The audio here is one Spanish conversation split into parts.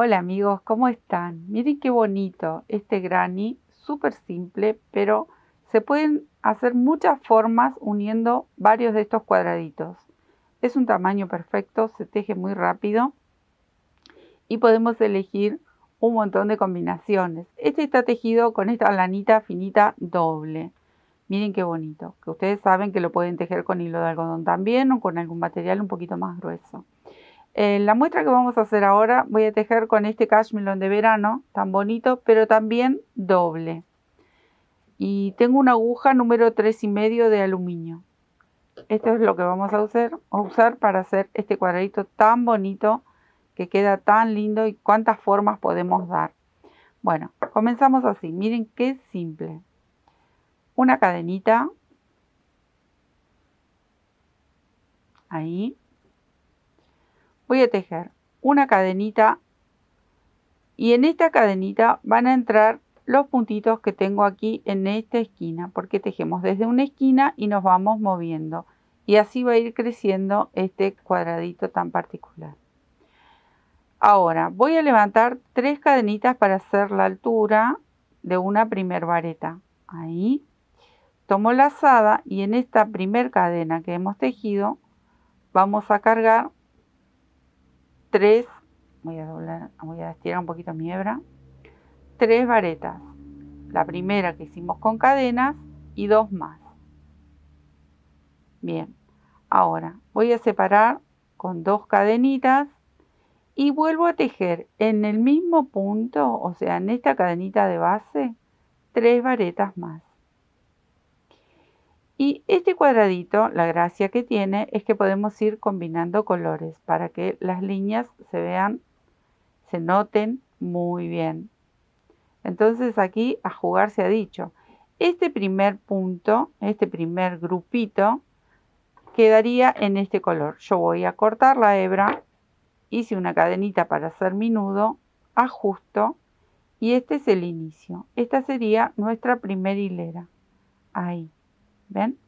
Hola amigos, ¿cómo están? Miren qué bonito este granny, súper simple, pero se pueden hacer muchas formas uniendo varios de estos cuadraditos. Es un tamaño perfecto, se teje muy rápido y podemos elegir un montón de combinaciones. Este está tejido con esta lanita finita doble. Miren qué bonito, que ustedes saben que lo pueden tejer con hilo de algodón también o con algún material un poquito más grueso. La muestra que vamos a hacer ahora voy a tejer con este cashmere de verano, tan bonito, pero también doble. Y tengo una aguja número 3,5 de aluminio. Esto es lo que vamos a usar para hacer este cuadradito tan bonito, que queda tan lindo y cuántas formas podemos dar. Bueno, comenzamos así, miren qué simple. Una cadenita, ahí. Voy a tejer una cadenita y en esta cadenita van a entrar los puntitos que tengo aquí en esta esquina, porque tejemos desde una esquina y nos vamos moviendo y así va a ir creciendo este cuadradito tan particular. Ahora voy a levantar 3 cadenitas para hacer la altura de una primer vareta. Ahí tomo la lazada y en esta primer cadena que hemos tejido vamos a cargar 3, voy a estirar un poquito mi hebra, 3 varetas. La primera que hicimos con cadenas y 2 más. Bien, ahora voy a separar con 2 cadenitas y vuelvo a tejer en el mismo punto, o sea, en esta cadenita de base, 3 varetas más. Y este cuadradito, la gracia que tiene es que podemos ir combinando colores para que las líneas se vean, se noten muy bien. Entonces aquí a jugar se ha dicho. Este primer punto, este primer grupito, quedaría en este color. Yo voy a cortar la hebra, hice una cadenita para hacer mi nudo, ajusto y este es el inicio. Esta sería nuestra primera hilera. Ahí, ¿ven?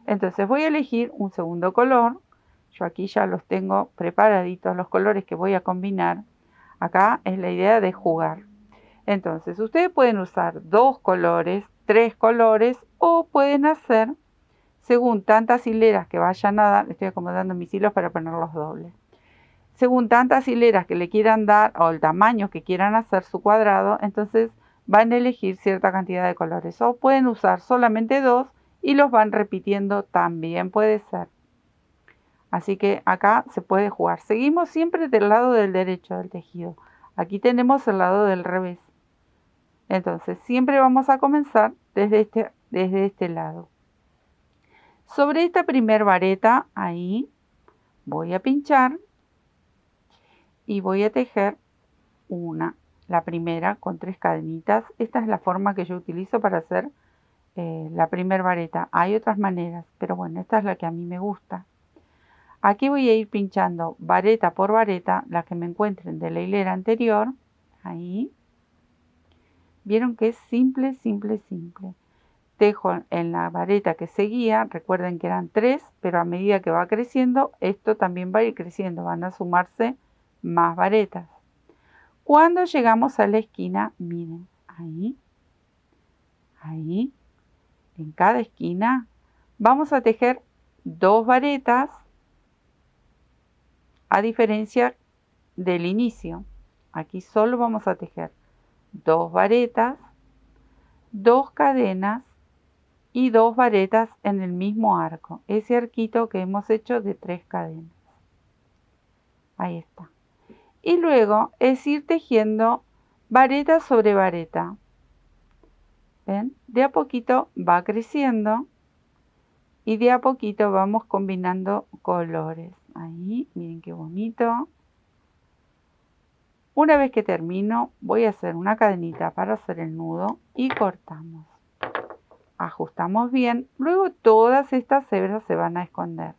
Entonces voy a elegir un segundo color. Yo aquí ya los tengo preparaditos, los colores que voy a combinar. Acá es la idea de jugar. Entonces ustedes pueden usar 2 colores, 3 colores o pueden hacer según tantas hileras que vayan a dar. Estoy acomodando mis hilos para ponerlos dobles. Según tantas hileras que le quieran dar o el tamaño que quieran hacer su cuadrado, entonces van a elegir cierta cantidad de colores. O pueden usar solamente 2 y los van repitiendo, también puede ser. Así que acá se puede jugar. Seguimos siempre del lado del derecho del tejido. Aquí tenemos el lado del revés. Entonces siempre vamos a comenzar desde este lado. Sobre esta primer vareta, ahí voy a pinchar y voy a tejer la primera con 3 cadenitas. Esta es la forma que yo utilizo para hacer la primer vareta. Hay otras maneras, pero bueno, esta es la que a mí me gusta. Aquí voy a ir pinchando vareta por vareta, las que me encuentren de la hilera anterior. Ahí. Vieron que es simple, simple, simple. Tejo en la vareta que seguía, recuerden que eran 3, pero a medida que va creciendo, esto también va a ir creciendo, van a sumarse más varetas. Cuando llegamos a la esquina, miren, ahí, en cada esquina, vamos a tejer 2 varetas, a diferencia del inicio. Aquí solo vamos a tejer 2 varetas, 2 cadenas, y 2 varetas en el mismo arco, ese arquito que hemos hecho de 3 cadenas. Ahí está. Y luego es ir tejiendo vareta sobre vareta. ¿Ven? De a poquito va creciendo y de a poquito vamos combinando colores. Ahí, miren qué bonito. Una vez que termino, voy a hacer una cadenita para hacer el nudo y cortamos. Ajustamos bien, luego todas estas hebras se van a esconder.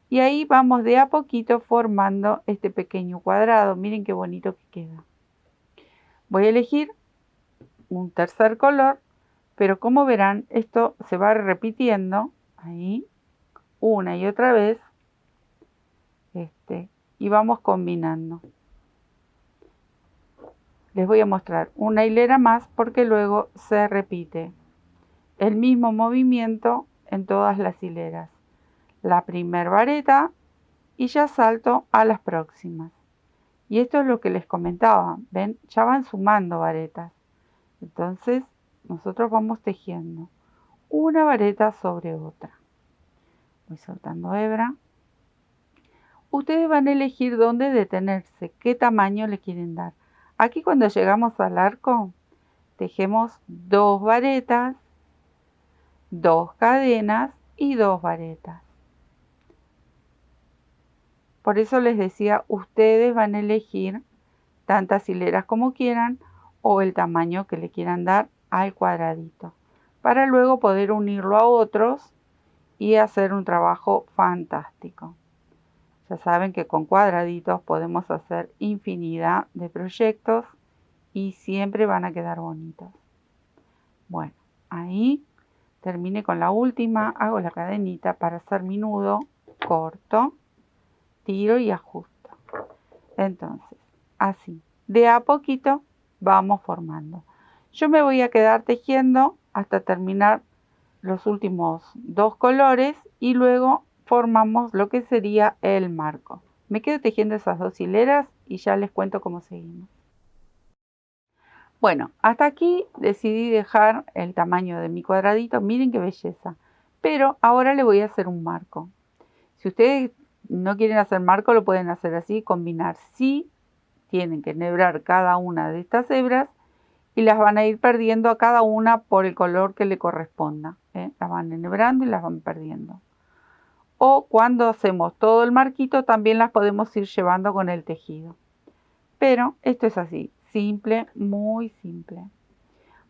Y ahí vamos de a poquito formando este pequeño cuadrado. Miren qué bonito que queda. Voy a elegir un tercer color, pero como verán, esto se va repitiendo, ahí, una y otra vez, y vamos combinando. les voy a mostrar una hilera más porque luego se repite el mismo movimiento en todas las hileras. La primera vareta y ya salto a las próximas. Y esto es lo que les comentaba, ven, ya van sumando varetas. Entonces nosotros vamos tejiendo una vareta sobre otra. Voy soltando hebra. Ustedes van a elegir dónde detenerse, qué tamaño le quieren dar. Aquí cuando llegamos al arco, tejemos 2 varetas, 2 cadenas y 2 varetas. Por eso les decía, ustedes van a elegir tantas hileras como quieran o el tamaño que le quieran dar al cuadradito, para luego poder unirlo a otros y hacer un trabajo fantástico. Ya saben que con cuadraditos podemos hacer infinidad de proyectos y siempre van a quedar bonitos. Bueno, ahí terminé con la última, hago la cadenita para hacer mi nudo, corto, tiro y ajusto. Entonces, así, de a poquito vamos formando. Yo me voy a quedar tejiendo hasta terminar los últimos 2 colores y luego formamos lo que sería el marco. Me quedo tejiendo esas 2 hileras y ya les cuento cómo seguimos. Bueno, hasta aquí decidí dejar el tamaño de mi cuadradito. Miren qué belleza. Pero ahora le voy a hacer un marco. Si ustedes no quieren hacer marco, lo pueden hacer así, combinar. Sí, tienen que enhebrar cada una de estas hebras y las van a ir perdiendo a cada una por el color que le corresponda. Las van enhebrando y las van perdiendo. O cuando hacemos todo el marquito también las podemos ir llevando con el tejido. Pero esto es así, simple, muy simple.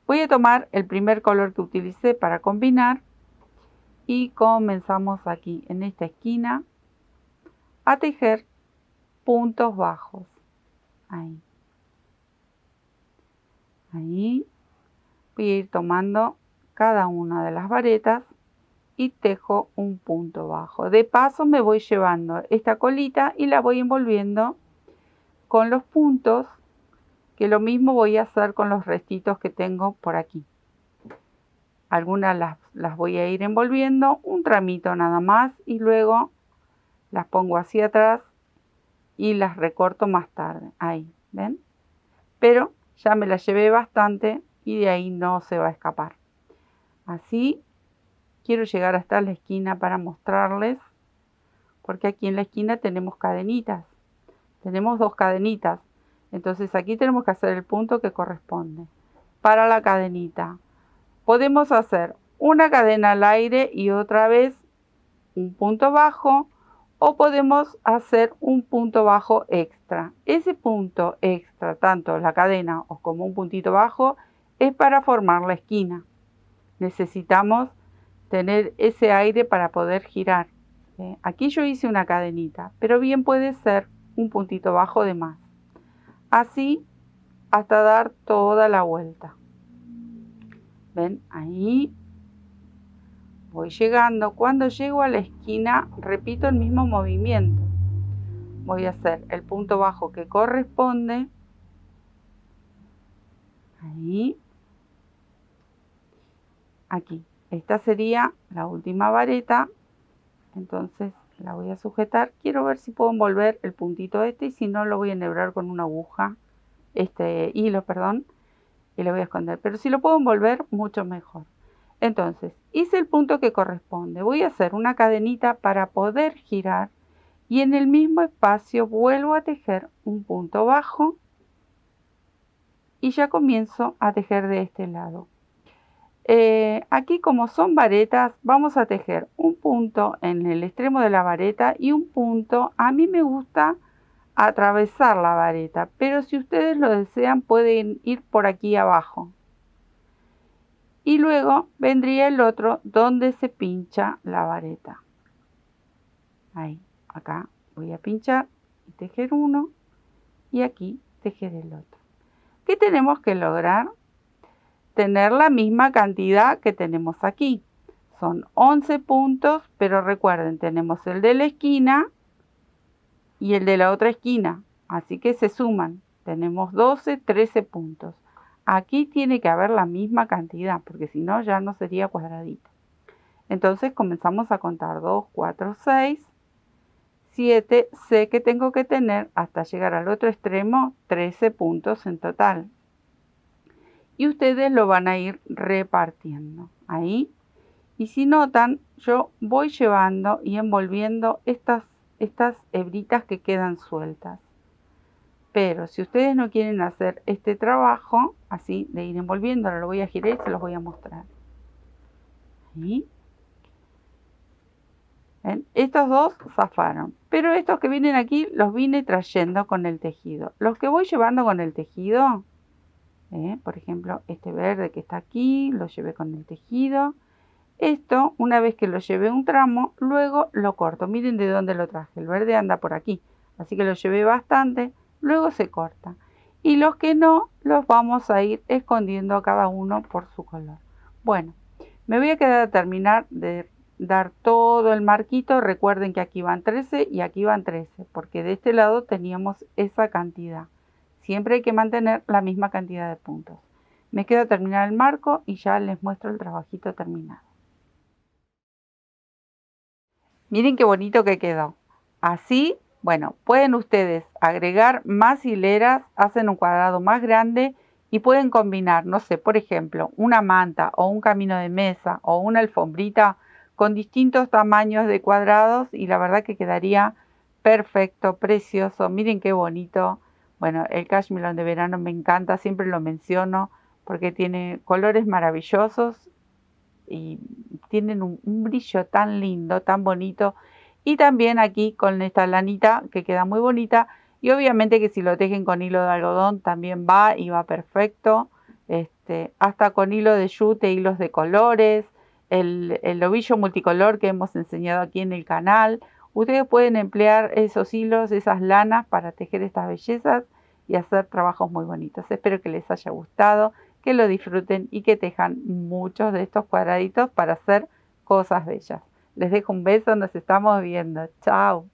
Voy a tomar el primer color que utilicé para combinar y comenzamos aquí en esta esquina a tejer puntos bajos. Ahí. Ahí voy a ir tomando cada una de las varetas y tejo un punto bajo. De paso me voy llevando esta colita y la voy envolviendo con los puntos, que lo mismo voy a hacer con los restitos que tengo por aquí. Algunas las voy a ir envolviendo un tramito nada más y luego las pongo hacia atrás y las recorto más tarde. Ahí, ¿ven? Pero ya me las llevé bastante y de ahí no se va a escapar. Así quiero llegar hasta la esquina para mostrarles, porque aquí en la esquina tenemos cadenitas. Tenemos 2 cadenitas. Entonces aquí tenemos que hacer el punto que corresponde. Para la cadenita podemos hacer una cadena al aire y otra vez un punto bajo, o podemos hacer un punto bajo extra. Ese punto extra, tanto la cadena o como un puntito bajo, es para formar la esquina. Necesitamos tener ese aire para poder girar. Aquí yo hice una cadenita, pero bien puede ser un puntito bajo de más. Así hasta dar toda la vuelta. ¿Ven? Ahí voy llegando. Cuando llego a la esquina, repito el mismo movimiento. Voy a hacer el punto bajo que corresponde. Ahí. Aquí. Esta sería la última vareta. Entonces la voy a sujetar. Quiero ver si puedo envolver el puntito este y si no lo voy a enhebrar con una aguja. Este hilo, perdón. Y lo voy a esconder. Pero si lo puedo envolver, mucho mejor. Entonces, hice el punto que corresponde. Voy a hacer una cadenita para poder girar. Y en el mismo espacio vuelvo a tejer un punto bajo. Y ya comienzo a tejer de este lado. Aquí como son varetas, vamos a tejer un punto en el extremo de la vareta y un punto, a mí me gusta atravesar la vareta, pero si ustedes lo desean pueden ir por aquí abajo. Y luego vendría el otro donde se pincha la vareta. Ahí, acá voy a pinchar y tejer uno y aquí tejer el otro. ¿Qué tenemos que lograr? Tener la misma cantidad que tenemos aquí. Son 11 puntos, pero recuerden, tenemos el de la esquina y el de la otra esquina, así que se suman. tenemos 12, 13 puntos. Aquí tiene que haber la misma cantidad, porque si no ya no sería cuadradito. Entonces comenzamos a contar 2, 4, 6, 7. Sé que tengo que tener hasta llegar al otro extremo 13 puntos en total. Y ustedes lo van a ir repartiendo ahí. Y si notan, yo voy llevando y envolviendo estas hebritas que quedan sueltas. Pero si ustedes no quieren hacer este trabajo, así de ir envolviendo, ahora lo voy a girar y se los voy a mostrar. Ahí. ¿Ven? Estos dos zafaron, pero estos que vienen aquí los vine trayendo con el tejido. Los que voy llevando con el tejido, por ejemplo, este verde que está aquí, lo llevé con el tejido. Esto, una vez que lo llevé un tramo, luego lo corto. Miren de dónde lo traje. El verde anda por aquí, así que lo llevé bastante. Luego se corta. Y los que no, los vamos a ir escondiendo a cada uno por su color. Bueno, me voy a quedar a terminar de dar todo el marquito. Recuerden que aquí van 13 y aquí van 13, porque de este lado teníamos esa cantidad. Siempre hay que mantener la misma cantidad de puntos. Me quedo a terminar el marco y ya les muestro el trabajito terminado. Miren qué bonito que quedó. Así, bueno, pueden ustedes agregar más hileras, hacen un cuadrado más grande y pueden combinar, no sé, por ejemplo, una manta o un camino de mesa o una alfombrita con distintos tamaños de cuadrados y la verdad que quedaría perfecto, precioso. Miren qué bonito. Bueno, el cashmere de verano me encanta, siempre lo menciono porque tiene colores maravillosos y tienen un brillo tan lindo, tan bonito. Y también aquí con esta lanita que queda muy bonita. Y obviamente que si lo tejen con hilo de algodón también va y va perfecto. Hasta con hilo de yute, hilos de colores, el ovillo multicolor que hemos enseñado aquí en el canal. Ustedes pueden emplear esos hilos, esas lanas para tejer estas bellezas y hacer trabajos muy bonitos. Espero que les haya gustado, que lo disfruten y que tejan muchos de estos cuadraditos para hacer cosas bellas. Les dejo un beso, nos estamos viendo. Chao.